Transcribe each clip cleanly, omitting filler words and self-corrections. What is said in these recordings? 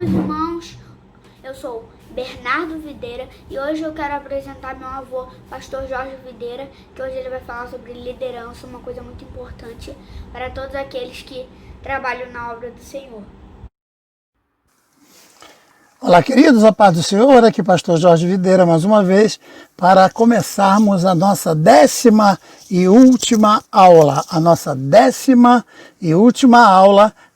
Irmãos, eu sou Bernardo Videira e hoje eu quero apresentar meu avô, pastor Jorge Videira, que hoje ele vai falar sobre liderança, uma coisa muito importante para todos aqueles que trabalham na obra do Senhor. Olá, queridos, a paz do Senhor, aqui pastor Jorge Videira mais uma vez para começarmos a nossa 10ª e última aula,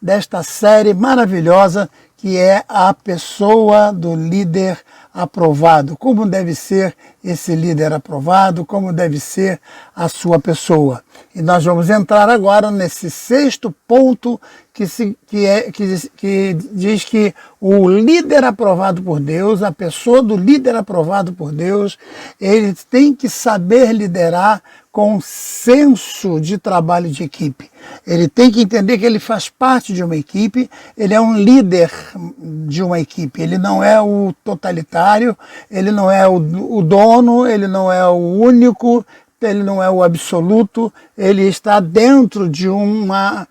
desta série maravilhosa que é a pessoa do líder aprovado. Como deve ser esse líder aprovado, como deve ser a sua pessoa. E nós vamos entrar agora nesse 6º ponto que diz que o líder aprovado por Deus, a pessoa do líder aprovado por Deus, ele tem que saber liderar com senso de trabalho de equipe. Ele tem que entender que ele faz parte de uma equipe, ele é um líder de uma equipe, ele não é o totalitário, ele não é o dono, ele não é o único, ele não é o absoluto, ele está dentro de uma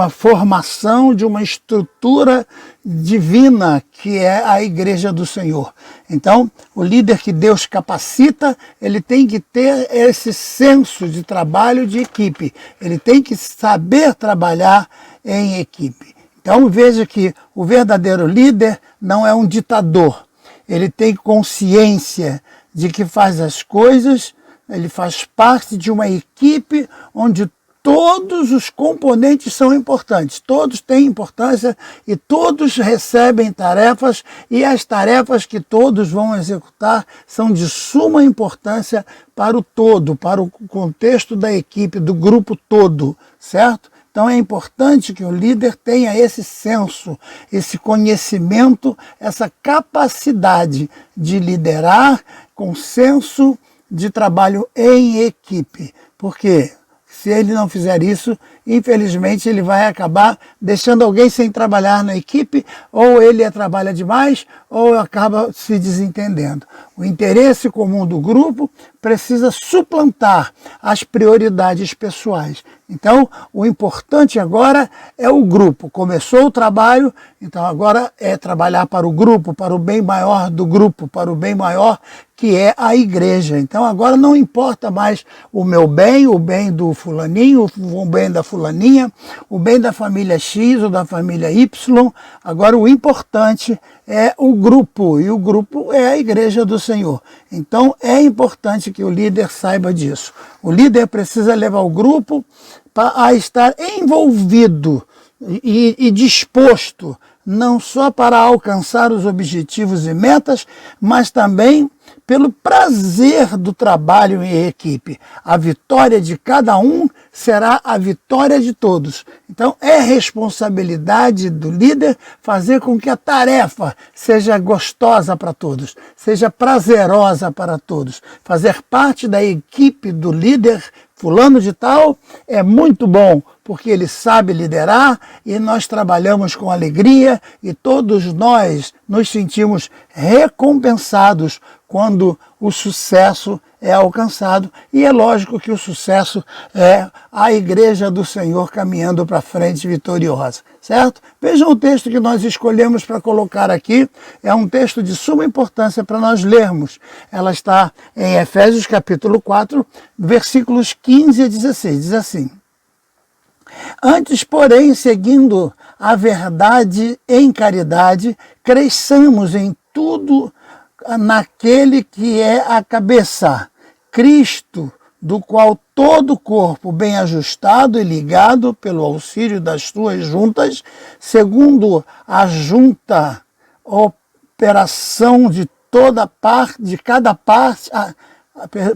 formação, de uma estrutura divina que é a Igreja do Senhor. Então, o líder que Deus capacita, ele tem que ter esse senso de trabalho de equipe, ele tem que saber trabalhar em equipe. Então, veja que o verdadeiro líder não é um ditador, ele tem consciência de que faz as coisas, ele faz parte de uma equipe onde todos os componentes são importantes, todos têm importância e todos recebem tarefas, e as tarefas que todos vão executar são de suma importância para o todo, para o contexto da equipe, do grupo todo, certo? Então é importante que o líder tenha esse senso, esse conhecimento, essa capacidade de liderar com senso de trabalho em equipe. Por quê? Se ele não fizer isso, infelizmente ele vai acabar deixando alguém sem trabalhar na equipe, ou ele trabalha demais, ou acaba se desentendendo. O interesse comum do grupo precisa suplantar as prioridades pessoais. Então, o importante agora é o grupo. Começou o trabalho, então agora é trabalhar para o grupo, para o bem maior do grupo, para o bem maior que é a igreja. Então agora não importa mais o meu bem, o bem do fulaninho, o bem da fulaninha, o bem da família X ou da família Y. Agora o importante é o grupo, e o grupo é a igreja do Senhor. Então é importante que o líder saiba disso. O líder precisa levar o grupo a estar envolvido e disposto, não só para alcançar os objetivos e metas, mas também pelo prazer do trabalho em equipe. A vitória de cada um será a vitória de todos. Então é responsabilidade do líder fazer com que a tarefa seja gostosa para todos, seja prazerosa para todos. Fazer parte da equipe do líder fulano de tal é muito bom, porque ele sabe liderar e nós trabalhamos com alegria e todos nós nos sentimos recompensados quando o sucesso é alcançado. E é lógico que o sucesso é a igreja do Senhor caminhando para frente vitoriosa, certo? Vejam o texto que nós escolhemos para colocar aqui, é um texto de suma importância para nós lermos. Ela está em Efésios capítulo 4, versículos 15 a 16, diz assim: Antes, porém, seguindo a verdade em caridade, cresçamos em tudo naquele que é a cabeça, Cristo, do qual todo o corpo, bem ajustado e ligado pelo auxílio das suas juntas, segundo a junta operação de toda parte, de cada parte,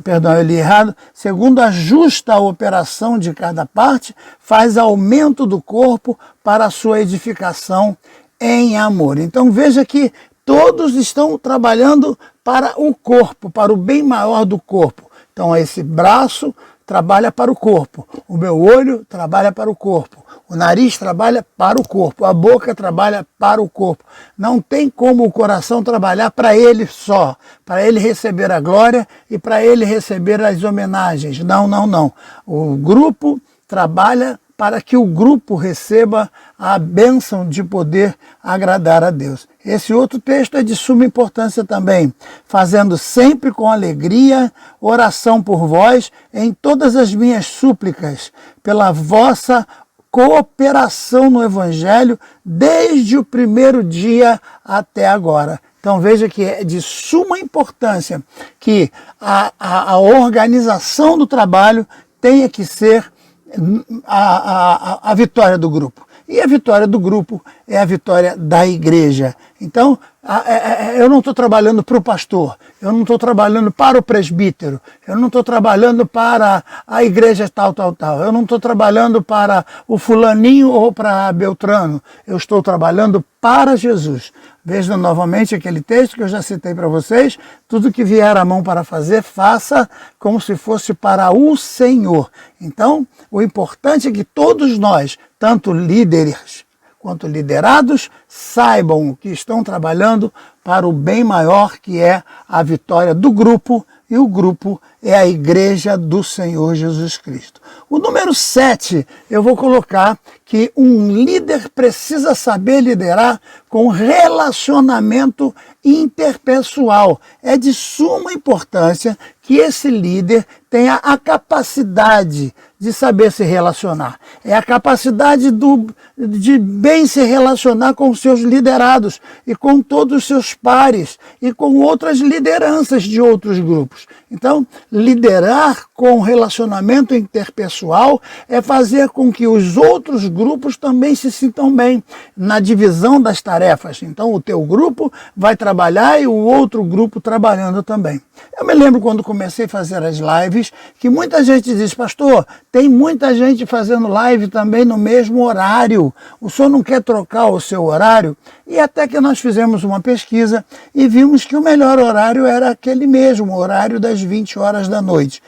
perdão, eu li errado, segundo a justa operação de cada parte, faz aumento do corpo para a sua edificação em amor. Então veja que todos estão trabalhando para o corpo, para o bem maior do corpo. Então esse braço trabalha para o corpo, o meu olho trabalha para o corpo, o nariz trabalha para o corpo, a boca trabalha para o corpo. Não tem como o coração trabalhar para ele só, para ele receber a glória e para ele receber as homenagens. Não, não, não. O grupo trabalha para que o grupo receba a bênção de poder agradar a Deus. Esse outro texto é de suma importância também. Fazendo sempre com alegria oração por vós em todas as minhas súplicas, pela vossa cooperação no Evangelho desde o primeiro dia até agora. Então veja que é de suma importância que a organização do trabalho tenha que ser a vitória do grupo. E a vitória do grupo é a vitória da igreja. Então, eu não estou trabalhando para o pastor, eu não estou trabalhando para o presbítero, eu não estou trabalhando para a igreja tal, eu não estou trabalhando para o fulaninho ou para Beltrano, eu estou trabalhando para Jesus. Vejam novamente aquele texto que eu já citei para vocês, tudo que vier à mão para fazer, faça como se fosse para o Senhor. Então, o importante é que todos nós, tanto líderes quanto liderados, saibam que estão trabalhando para o bem maior, que é a vitória do grupo, e o grupo é a igreja do Senhor Jesus Cristo. O número 7, eu vou colocar que um líder precisa saber liderar com relacionamento interpessoal. É de suma importância que esse líder tenha a capacidade de saber se relacionar. É a capacidade de bem se relacionar com os seus liderados e com todos os seus pares e com outras lideranças de outros grupos. Então, liderar com relacionamento interpessoal é fazer com que os outros grupos também se sintam bem na divisão das tarefas. Então, o teu grupo vai trabalhar e o outro grupo trabalhando também. Eu me lembro quando comecei a fazer as lives, que muita gente diz, pastor, tem muita gente fazendo live também no mesmo horário. O senhor não quer trocar o seu horário? E até que nós fizemos uma pesquisa e vimos que o melhor horário era aquele mesmo, o horário das 20 horas da noite.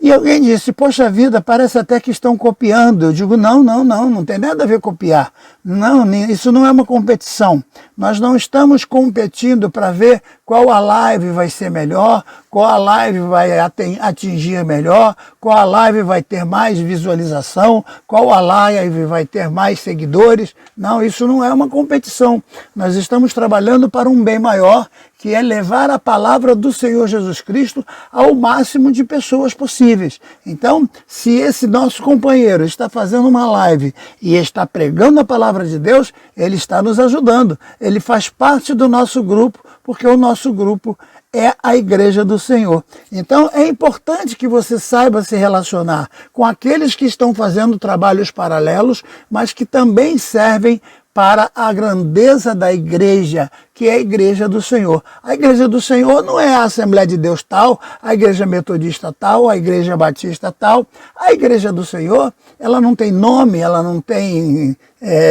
E alguém disse, poxa vida, parece até que estão copiando. Eu digo, não tem nada a ver copiar. Não, isso não é uma competição. Nós não estamos competindo para ver qual a live vai ser melhor, qual a live vai atingir melhor, qual a live vai ter mais visualização, qual a live vai ter mais seguidores. Não, isso não é uma competição. Nós estamos trabalhando para um bem maior, que é levar a palavra do Senhor Jesus Cristo ao máximo de pessoas possíveis. Então, se esse nosso companheiro está fazendo uma live e está pregando a palavra de Deus, ele está nos ajudando. Ele faz parte do nosso grupo, porque o nosso grupo é a igreja do Senhor. Então, é importante que você saiba se relacionar com aqueles que estão fazendo trabalhos paralelos, mas que também servem para a grandeza da igreja, que é a igreja do Senhor. A igreja do Senhor não é a Assembleia de Deus tal, a igreja metodista tal, a igreja batista tal. A igreja do Senhor, ela não tem nome, ela não tem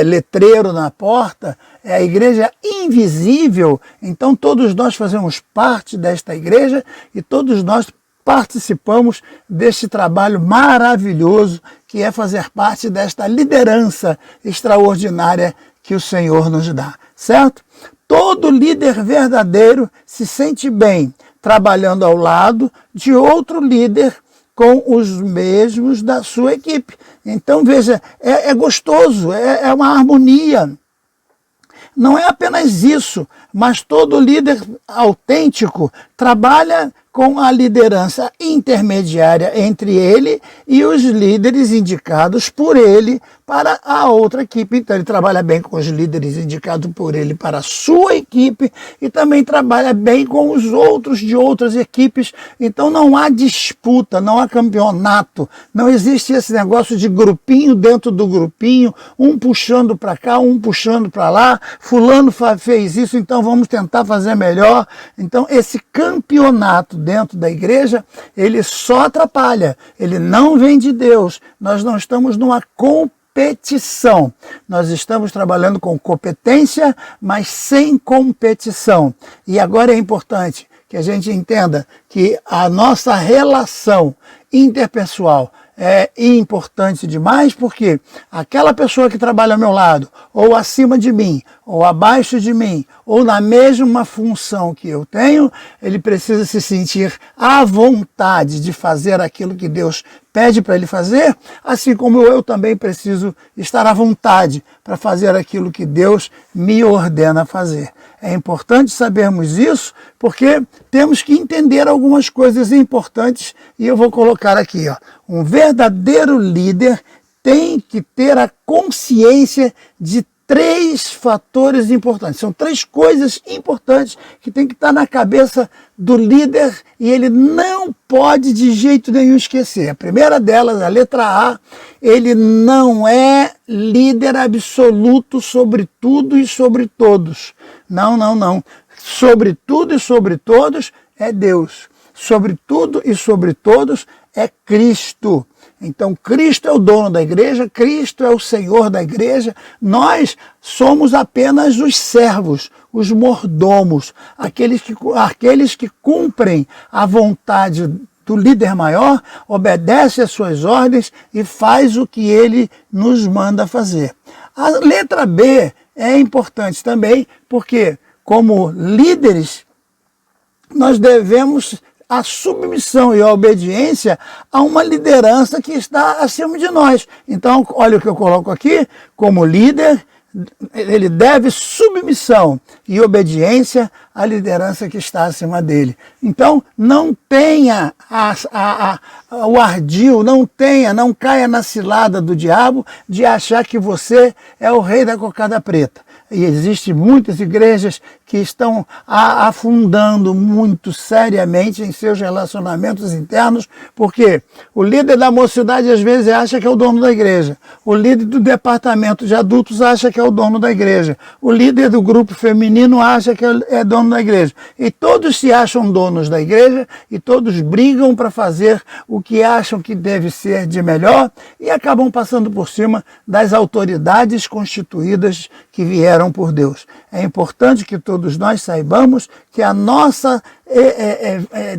letreiro na porta, é a igreja invisível. Então todos nós fazemos parte desta igreja e todos nós participamos deste trabalho maravilhoso que é fazer parte desta liderança extraordinária que o Senhor nos dá, certo? Todo líder verdadeiro se sente bem trabalhando ao lado de outro líder com os mesmos da sua equipe. Então, veja, é gostoso, é uma harmonia. Não é apenas isso, mas todo líder autêntico trabalha com a liderança intermediária entre ele e os líderes indicados por ele para a outra equipe. Então ele trabalha bem com os líderes indicados por ele para a sua equipe e também trabalha bem com os outros de outras equipes. Então não há disputa, não há campeonato, não existe esse negócio de grupinho dentro do grupinho, um puxando para cá, um puxando para lá, fulano fez isso, então vamos tentar fazer melhor. Então esse campeonato dentro da igreja, ele só atrapalha, ele não vem de Deus. Nós não estamos numa competição, nós estamos trabalhando com competência, mas sem competição. E agora é importante que a gente entenda que a nossa relação interpessoal é importante demais, porque aquela pessoa que trabalha ao meu lado, ou acima de mim, ou abaixo de mim, ou na mesma função que eu tenho, ele precisa se sentir à vontade de fazer aquilo que Deus pede para ele fazer, assim como eu também preciso estar à vontade para fazer aquilo que Deus me ordena fazer. É importante sabermos isso, porque temos que entender algumas coisas importantes, e eu vou colocar aqui, ó. Um verdadeiro líder tem que ter a consciência de 3 fatores importantes. São 3 coisas importantes que tem que estar na cabeça do líder e ele não pode de jeito nenhum esquecer. A primeira delas, a letra A, ele não é líder absoluto sobre tudo e sobre todos. Não, não, não. Sobre tudo e sobre todos é Deus. Sobre tudo e sobre todos é Cristo. Então, Cristo é o dono da igreja, Cristo é o Senhor da igreja, nós somos apenas os servos, os mordomos, aqueles que cumprem a vontade do líder maior, obedece às suas ordens e faz o que ele nos manda fazer. A letra B é importante também, porque como líderes, nós devemos a submissão e a obediência a uma liderança que está acima de nós. Então, olha o que eu coloco aqui, como líder, ele deve submissão e obediência à liderança que está acima dele. Então, não tenha o ardil, não caia na cilada do diabo de achar que você é o rei da cocada preta. E existem muitas igrejas que estão afundando muito seriamente em seus relacionamentos internos, porque o líder da mocidade às vezes acha que é o dono da igreja, o líder do departamento de adultos acha que é o dono da igreja, o líder do grupo feminino acha que é dono da igreja. E todos se acham donos da igreja e todos brigam para fazer o que acham que deve ser de melhor e acabam passando por cima das autoridades constituídas que vieram por Deus. É importante que todos nós saibamos que a nossa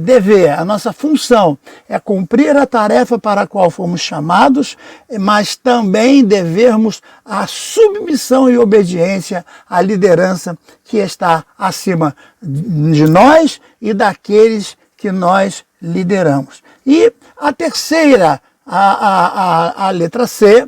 dever, a nossa função é cumprir a tarefa para a qual fomos chamados, mas também devermos a submissão e obediência à liderança que está acima de nós e daqueles que nós lideramos. E a terceira, a letra C,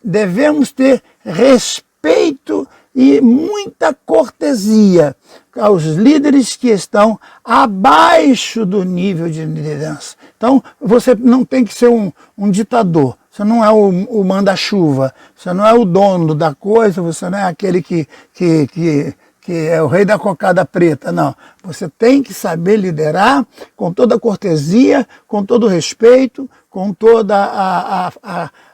devemos ter respeito e muita cortesia aos líderes que estão abaixo do nível de liderança. Então, você não tem que ser um ditador, você não é o manda-chuva, você não é o dono da coisa, você não é aquele que é o rei da cocada preta, não. Você tem que saber liderar com toda a cortesia, com todo o respeito, com toda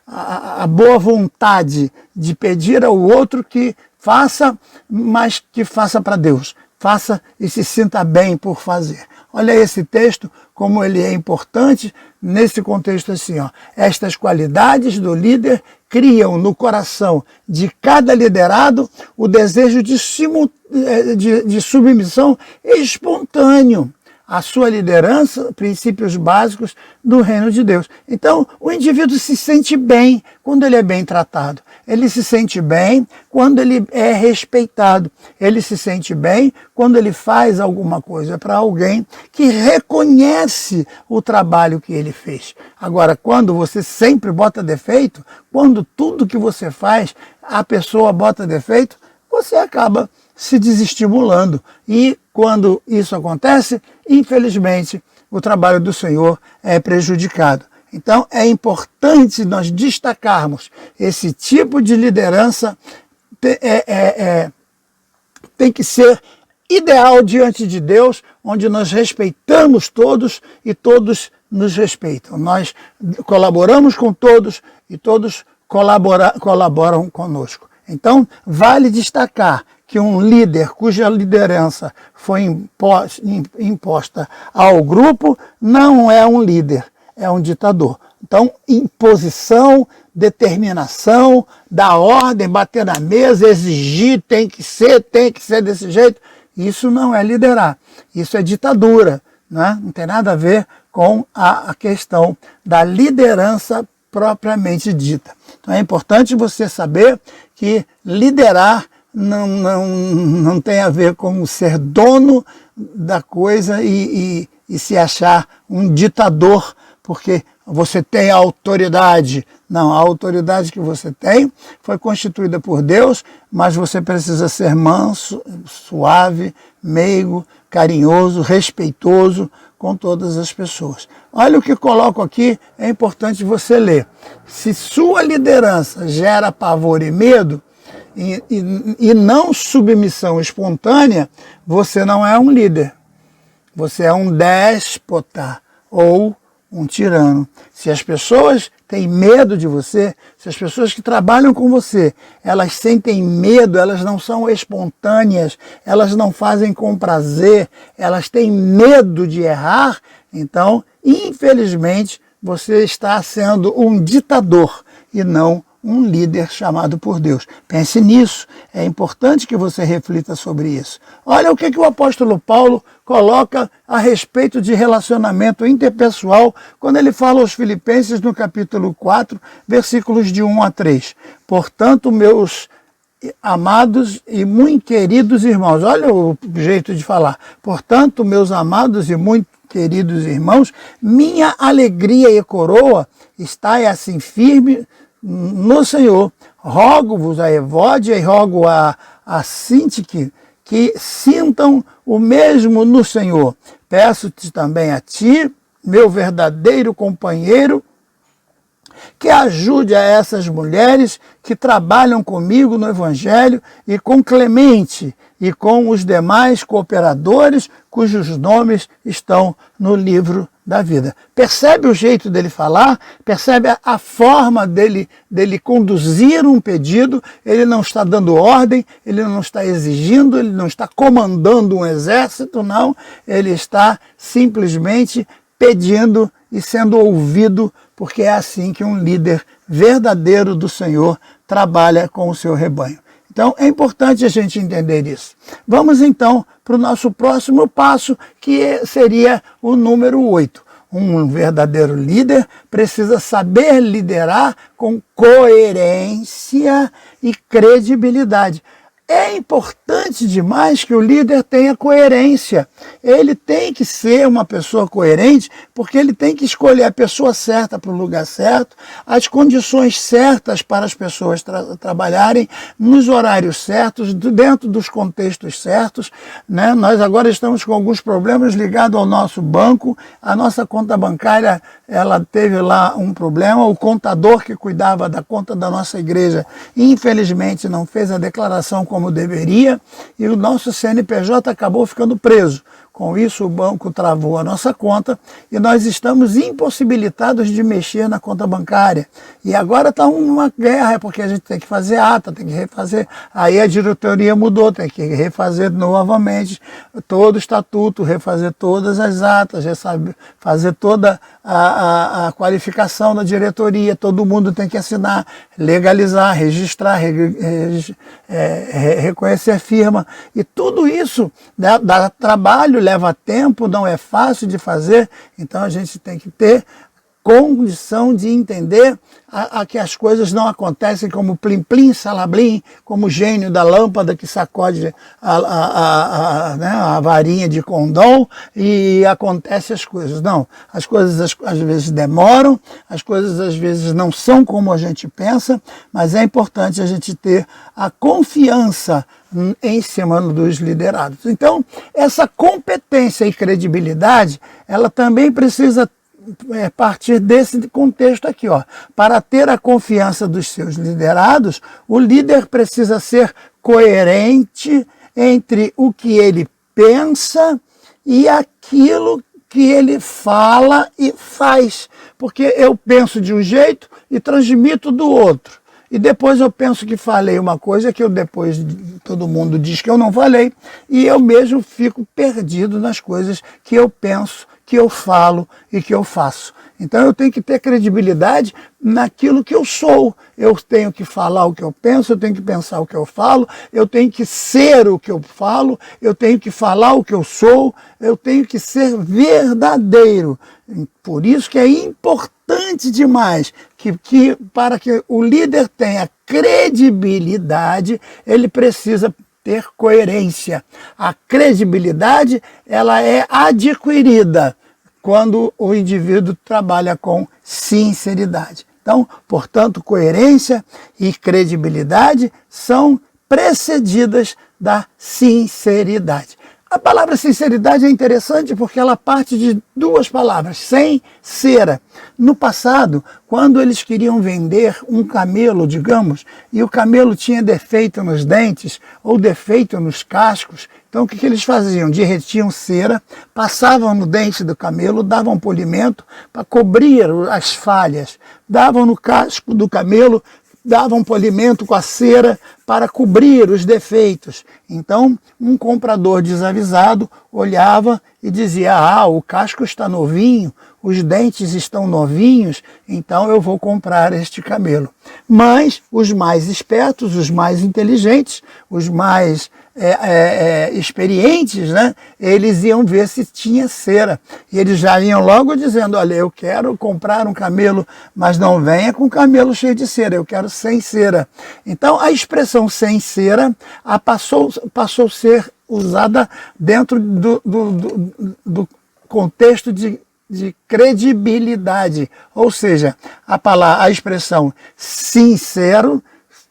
a boa vontade de pedir ao outro que faça, mas que faça para Deus. Faça e se sinta bem por fazer. Olha esse texto, como ele é importante nesse contexto assim, ó. Estas qualidades do líder criam no coração de cada liderado o desejo de submissão espontâneo à sua liderança, princípios básicos do reino de Deus. Então, o indivíduo se sente bem quando ele é bem tratado. Ele se sente bem quando ele é respeitado. Ele se sente bem quando ele faz alguma coisa para alguém que reconhece o trabalho que ele fez. Agora, quando você sempre bota defeito, quando tudo que você faz, a pessoa bota defeito, você acaba se desestimulando. E quando isso acontece, infelizmente, o trabalho do Senhor é prejudicado. Então, é importante nós destacarmos esse tipo de liderança, tem que ser ideal diante de Deus, onde nós respeitamos todos e todos nos respeitam. Nós colaboramos com todos e todos colaboram conosco. Então, vale destacar que um líder cuja liderança foi imposta ao grupo não é um líder, é um ditador. Então, imposição, determinação, dar ordem, bater na mesa, exigir, tem que ser desse jeito, isso não é liderar, isso é ditadura, né? Não tem nada a ver com a questão da liderança propriamente dita. Então é importante você saber que liderar não tem a ver com ser dono da coisa e se achar um ditador, porque você tem a autoridade. Não, a autoridade que você tem foi constituída por Deus, mas você precisa ser manso, suave, meigo, carinhoso, respeitoso com todas as pessoas. Olha o que coloco aqui, é importante você ler. Se sua liderança gera pavor e medo, e não submissão espontânea, você não é um líder. Você é um déspota ou um tirano. Se as pessoas têm medo de você, se as pessoas que trabalham com você, elas sentem medo, elas não são espontâneas, elas não fazem com prazer, elas têm medo de errar, então, infelizmente, você está sendo um ditador e não um líder chamado por Deus. Pense nisso, é importante que você reflita sobre isso. Olha o que o apóstolo Paulo coloca a respeito de relacionamento interpessoal, quando ele fala aos Filipenses no capítulo 4, versículos de 1 a 3. Portanto, meus amados e muito queridos irmãos, olha o jeito de falar. Portanto, meus amados e muito queridos irmãos, minha alegria e coroa está assim firme no Senhor. Rogo-vos a Evódia e rogo a Sintique que sintam o mesmo no Senhor. Peço-te também a ti, meu verdadeiro companheiro, que ajude a essas mulheres que trabalham comigo no Evangelho e com Clemente e com os demais cooperadores cujos nomes estão no livro da vida. Percebe o jeito dele falar? Percebe a forma dele conduzir um pedido? Ele não está dando ordem, ele não está exigindo, ele não está comandando um exército, não. Ele está simplesmente pedindo e sendo ouvido, porque é assim que um líder verdadeiro do Senhor trabalha com o seu rebanho. Então, é importante a gente entender isso. Vamos, então, para o nosso próximo passo, que seria o número 8. Um verdadeiro líder precisa saber liderar com coerência e credibilidade. É importante demais que o líder tenha coerência. Ele tem que ser uma pessoa coerente, porque ele tem que escolher a pessoa certa para o lugar certo, as condições certas para as pessoas trabalharem, nos horários certos, dentro dos contextos certos, né? Nós agora estamos com alguns problemas ligados ao nosso banco. A nossa conta bancária, ela teve lá um problema. O contador que cuidava da conta da nossa igreja, infelizmente, não fez a declaração como deveria, e o nosso CNPJ acabou ficando preso. Com isso, o banco travou a nossa conta e nós estamos impossibilitados de mexer na conta bancária. E agora está uma guerra, porque a gente tem que fazer ata, tem que refazer. Aí a diretoria mudou, tem que refazer novamente todo o estatuto, refazer todas as atas, fazer toda a qualificação da diretoria. Todo mundo tem que assinar, legalizar, registrar, reconhecer a firma. E tudo isso dá trabalho, leva tempo, não é fácil de fazer, então a gente tem que ter condição de entender que as coisas não acontecem como plim-plim, salablim, como o gênio da lâmpada que sacode a varinha de condom e acontecem as coisas. Não, as coisas às vezes demoram, as coisas às vezes não são como a gente pensa, mas é importante a gente ter a confiança em cima dos liderados. Então, essa competência e credibilidade, ela também precisa partir desse contexto aqui, ó. Para ter a confiança dos seus liderados, o líder precisa ser coerente entre o que ele pensa e aquilo que ele fala e faz. Porque eu penso de um jeito e transmito do outro. E depois eu penso que falei uma coisa que depois todo mundo diz que eu não falei, e eu mesmo fico perdido nas coisas que eu penso que eu falo e que eu faço. Então eu tenho que ter credibilidade naquilo que eu sou. Eu tenho que falar o que eu penso, eu tenho que pensar o que eu falo, eu tenho que ser o que eu falo, eu tenho que falar o que eu sou, eu tenho que ser verdadeiro. Por isso que é importante demais que para que o líder tenha credibilidade, ele precisa ter coerência. A credibilidade, ela é adquirida quando o indivíduo trabalha com sinceridade. Então, portanto, coerência e credibilidade são precedidas da sinceridade. A palavra sinceridade é interessante porque ela parte de duas palavras, sem cera. No passado, quando eles queriam vender um camelo, digamos, e o camelo tinha defeito nos dentes ou defeito nos cascos, então o que eles faziam? Derretiam cera, passavam no dente do camelo, davam polimento para cobrir as falhas, davam no casco do camelo, davam polimento com a cera para cobrir os defeitos. Então, um comprador desavisado olhava e dizia: ah, o casco está novinho, os dentes estão novinhos, então eu vou comprar este camelo. Mas os mais espertos, os mais inteligentes, os mais experientes, né, eles iam ver se tinha cera. E eles já iam logo dizendo: olha, eu quero comprar um camelo, mas não venha com camelo cheio de cera, eu quero sem cera. Então a expressão sem cera passou a ser usada dentro do contexto de credibilidade. Ou seja, a expressão sincero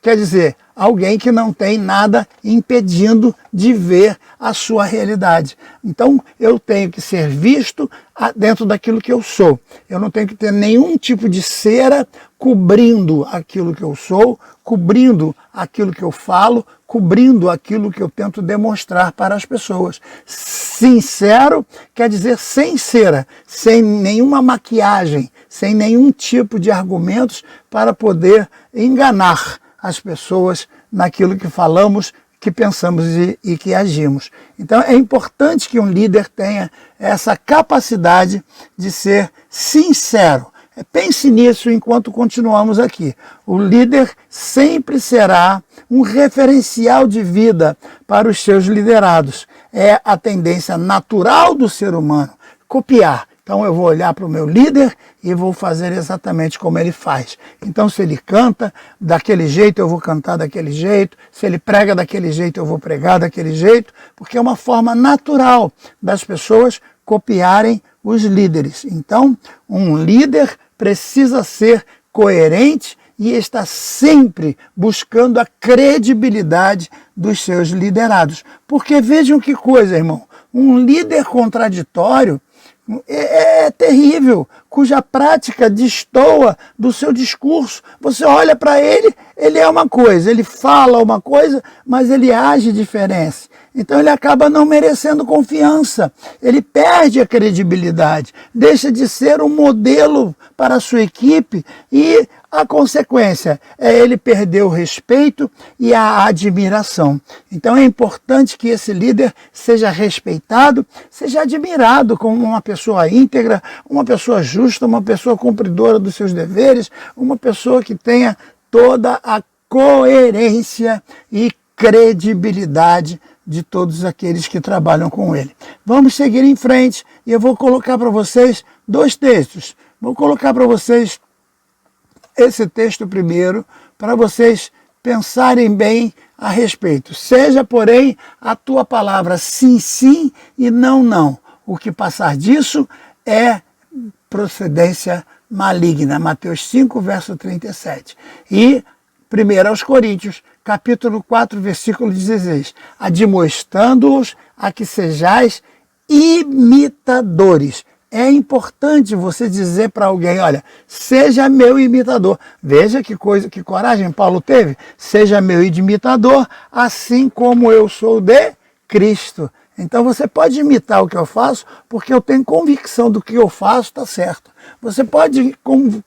quer dizer alguém que não tem nada impedindo de ver a sua realidade. Então, eu tenho que ser visto dentro daquilo que eu sou. Eu não tenho que ter nenhum tipo de cera cobrindo aquilo que eu sou, cobrindo aquilo que eu falo, cobrindo aquilo que eu tento demonstrar para as pessoas. Sincero quer dizer sem cera, sem nenhuma maquiagem, sem nenhum tipo de argumentos para poder enganar as pessoas naquilo que falamos, que pensamos e que agimos. Então é importante que um líder tenha essa capacidade de ser sincero. Pense nisso enquanto continuamos aqui. O líder sempre será um referencial de vida para os seus liderados. É a tendência natural do ser humano copiar. Então eu vou olhar para o meu líder e vou fazer exatamente como ele faz. Então se ele canta daquele jeito, eu vou cantar daquele jeito. Se ele prega daquele jeito, eu vou pregar daquele jeito. Porque é uma forma natural das pessoas copiarem os líderes. Então um líder precisa ser coerente e está sempre buscando a credibilidade dos seus liderados. Porque vejam que coisa, irmão. Um líder contraditório é terrível, cuja prática destoa do seu discurso. Você olha para ele, ele é uma coisa, ele fala uma coisa, mas ele age diferente. Então ele acaba não merecendo confiança, ele perde a credibilidade, deixa de ser um modelo para a sua equipe e a consequência é ele perder o respeito e a admiração. Então é importante que esse líder seja respeitado, seja admirado como uma pessoa íntegra, uma pessoa justa, uma pessoa cumpridora dos seus deveres, uma pessoa que tenha toda a coerência e credibilidade de todos aqueles que trabalham com ele. Vamos seguir em frente e eu vou colocar para vocês dois textos. Vou colocar para vocês esse texto primeiro, para vocês pensarem bem a respeito. Seja, porém, a tua palavra sim, sim e não, não. O que passar disso é procedência maligna. Mateus 5, verso 37. E 1 aos Coríntios, capítulo 4, versículo 16. Admoestando-os a que sejais imitadores. É importante você dizer para alguém: olha, seja meu imitador. Veja que coisa, que coragem Paulo teve. Seja meu imitador, assim como eu sou de Cristo. Então você pode imitar o que eu faço, porque eu tenho convicção do que eu faço está certo. Você pode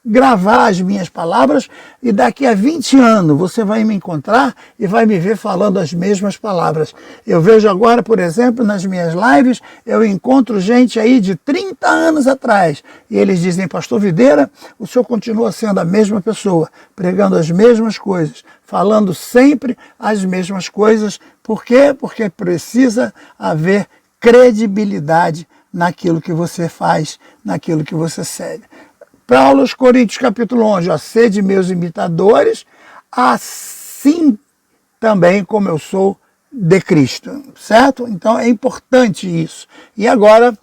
gravar as minhas palavras e daqui a 20 anos você vai me encontrar e vai me ver falando as mesmas palavras. Eu vejo agora, por exemplo, nas minhas lives, eu encontro gente aí de 30 anos atrás e eles dizem: pastor Videira, o senhor continua sendo a mesma pessoa, pregando as mesmas coisas, falando sempre as mesmas coisas. Por quê? Porque precisa haver credibilidade naquilo que você faz, naquilo que você segue. Paulo aos Coríntios capítulo 11, sede meus imitadores, assim também como eu sou de Cristo, certo? Então é importante isso. E agora,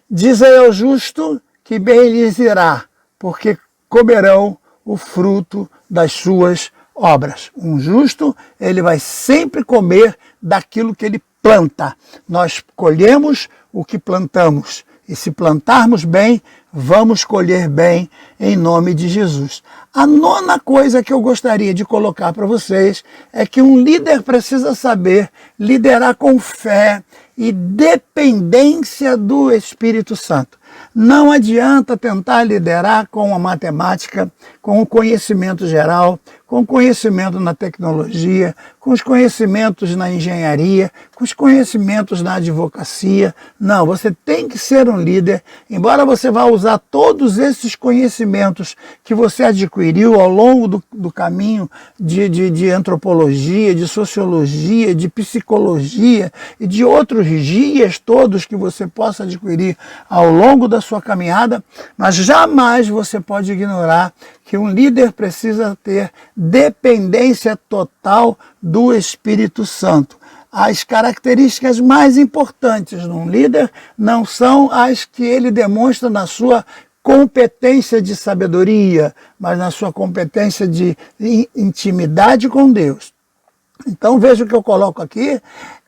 diz aí ao justo que bem lhes irá, porque comerão o fruto das suas obras. Um justo, ele vai sempre comer daquilo que ele planta. Nós colhemos o que plantamos. E se plantarmos bem, vamos colher bem em nome de Jesus. A nona coisa que eu gostaria de colocar para vocês é que um líder precisa saber liderar com fé e dependência do Espírito Santo. Não adianta tentar liderar com a matemática, com o conhecimento geral, com o conhecimento na tecnologia, com os conhecimentos na engenharia, com os conhecimentos na advocacia. Não, você tem que ser um líder, embora você vá usar todos esses conhecimentos que você adquiriu ao longo do caminho de antropologia, de sociologia, de psicologia e de outros guias todos que você possa adquirir ao longo da sua caminhada, mas jamais você pode ignorar que um líder precisa ter dependência total do Espírito Santo. As características mais importantes num líder não são as que ele demonstra na sua competência de sabedoria, mas na sua competência de intimidade com Deus. Então veja o que eu coloco aqui,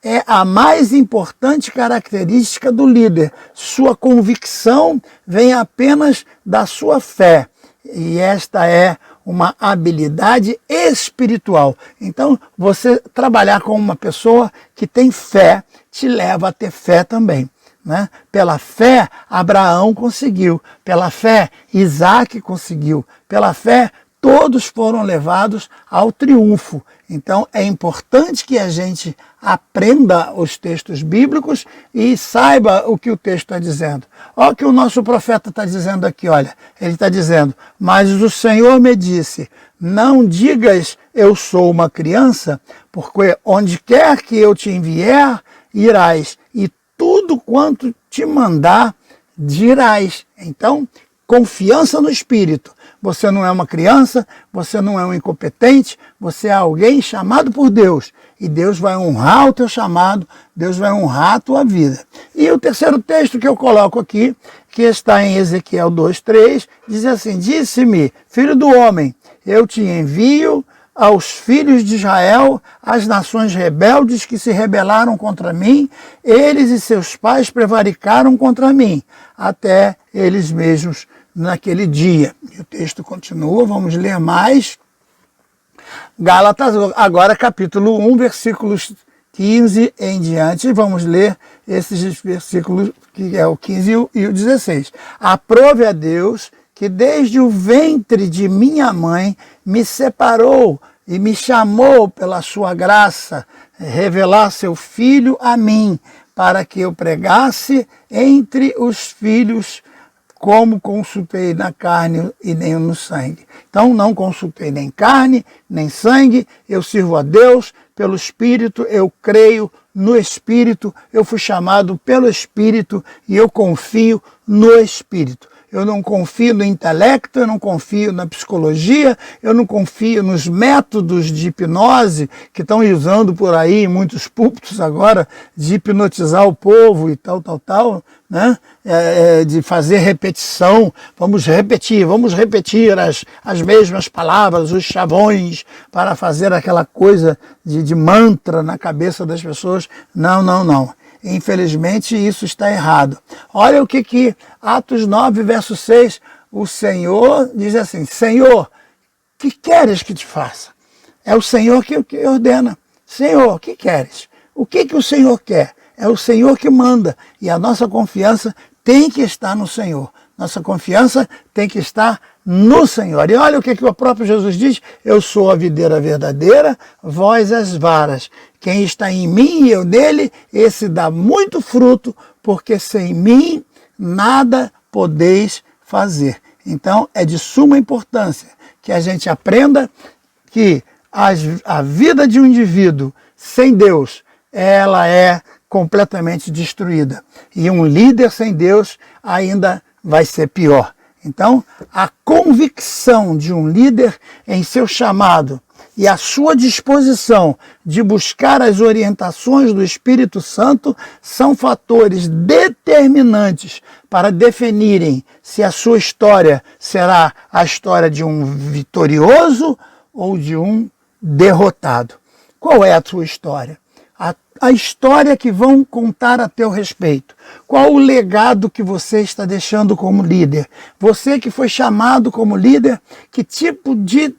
é a mais importante característica do líder. Sua convicção vem apenas da sua fé. E esta é uma habilidade espiritual. Então, você trabalhar com uma pessoa que tem fé, te leva a ter fé também, né? Pela fé, Abraão conseguiu. Pela fé, Isaac conseguiu. Pela fé, todos foram levados ao triunfo. Então, é importante que a gente aprenda os textos bíblicos e saiba o que o texto está dizendo. Olha o que o nosso profeta está dizendo aqui, olha. Ele está dizendo: mas o Senhor me disse, não digas eu sou uma criança, porque onde quer que eu te enviar, irás, e tudo quanto te mandar, dirás. Então, confiança no Espírito. Você não é uma criança, você não é um incompetente, você é alguém chamado por Deus. E Deus vai honrar o teu chamado, Deus vai honrar a tua vida. E o terceiro texto que eu coloco aqui, que está em Ezequiel 2:3, diz assim: disse-me, filho do homem, eu te envio aos filhos de Israel, as nações rebeldes que se rebelaram contra mim, eles e seus pais prevaricaram contra mim, até eles mesmos naquele dia. E o texto continua, vamos ler mais. Gálatas, agora capítulo 1, versículos 15 em diante, vamos ler esses versículos, que é o 15 e o 16. Aprove a Deus que desde o ventre de minha mãe me separou e me chamou pela sua graça, revelar seu Filho a mim, para que eu pregasse entre os filhos, como consultei na carne e nem no sangue. Então não consultei nem carne, nem sangue, eu sirvo a Deus pelo Espírito, eu creio no Espírito, eu fui chamado pelo Espírito e eu confio no Espírito. Eu não confio no intelecto, eu não confio na psicologia, eu não confio nos métodos de hipnose que estão usando por aí em muitos púlpitos agora, de hipnotizar o povo e tal, né? De fazer repetição. Vamos repetir as mesmas palavras, os chavões, para fazer aquela coisa de mantra na cabeça das pessoas. Não. Infelizmente, isso está errado. Olha o que Atos 9, verso 6, o Senhor diz assim: Senhor, que queres que te faça? É o Senhor que ordena. Senhor, que queres? O que o Senhor quer? É o Senhor que manda. E a nossa confiança tem que estar no Senhor. Nossa confiança tem que estar no Senhor. E olha o que o próprio Jesus diz: eu sou a videira verdadeira, vós as varas. Quem está em mim e eu nele, esse dá muito fruto, porque sem mim nada podeis fazer. Então é de suma importância que a gente aprenda que a vida de um indivíduo sem Deus, ela é completamente destruída. E um líder sem Deus ainda vai ser pior. Então, a convicção de um líder em seu chamado e a sua disposição de buscar as orientações do Espírito Santo são fatores determinantes para definirem se a sua história será a história de um vitorioso ou de um derrotado. Qual é a sua história? A história que vão contar a teu respeito. Qual o legado que você está deixando como líder? Você que foi chamado como líder, que tipo de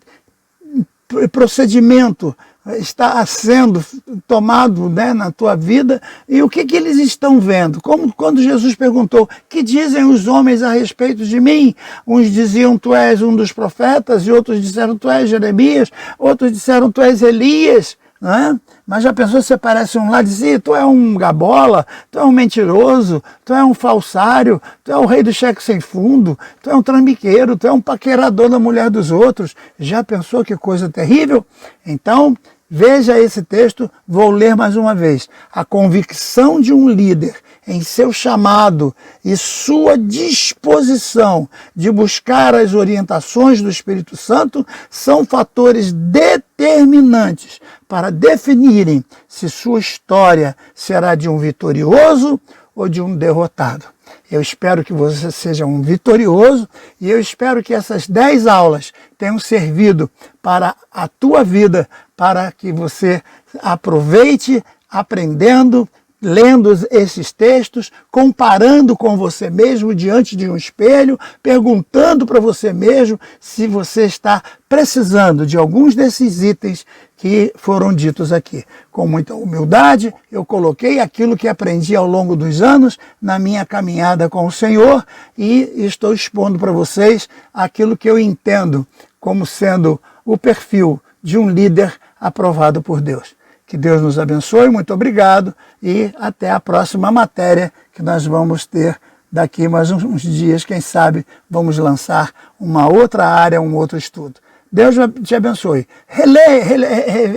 procedimento está sendo tomado, né, na tua vida, e o que eles estão vendo? Como quando Jesus perguntou: que dizem os homens a respeito de mim? Uns diziam: tu és um dos profetas, e outros disseram: tu és Jeremias, outros disseram: tu és Elias. Né? Mas já pensou se você parece um lá e dizia: tu é um gabola, tu é um mentiroso, tu é um falsário, tu é o rei do cheque sem fundo, tu é um trambiqueiro, tu é um paquerador da mulher dos outros. Já pensou que coisa terrível? Então, veja esse texto, vou ler mais uma vez. A convicção de um líder em seu chamado e sua disposição de buscar as orientações do Espírito Santo são fatores determinantes para definirem se sua história será de um vitorioso ou de um derrotado. Eu espero que você seja um vitorioso e eu espero que essas 10 aulas tenham servido para a tua vida, para que você aproveite aprendendo, lendo esses textos, comparando com você mesmo diante de um espelho, perguntando para você mesmo se você está precisando de alguns desses itens que foram ditos aqui. Com muita humildade, eu coloquei aquilo que aprendi ao longo dos anos na minha caminhada com o Senhor e estou expondo para vocês aquilo que eu entendo como sendo o perfil de um líder aprovado por Deus. Que Deus nos abençoe, muito obrigado e até a próxima matéria que nós vamos ter daqui mais uns dias, quem sabe vamos lançar uma outra área, um outro estudo. Deus te abençoe.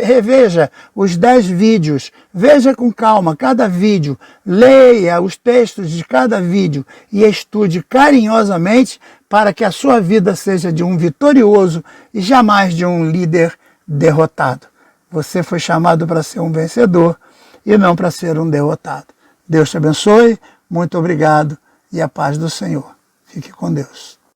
Reveja os 10 vídeos, veja com calma cada vídeo, leia os textos de cada vídeo e estude carinhosamente para que a sua vida seja de um vitorioso e jamais de um líder derrotado. Você foi chamado para ser um vencedor e não para ser um derrotado. Deus te abençoe, muito obrigado e a paz do Senhor. Fique com Deus.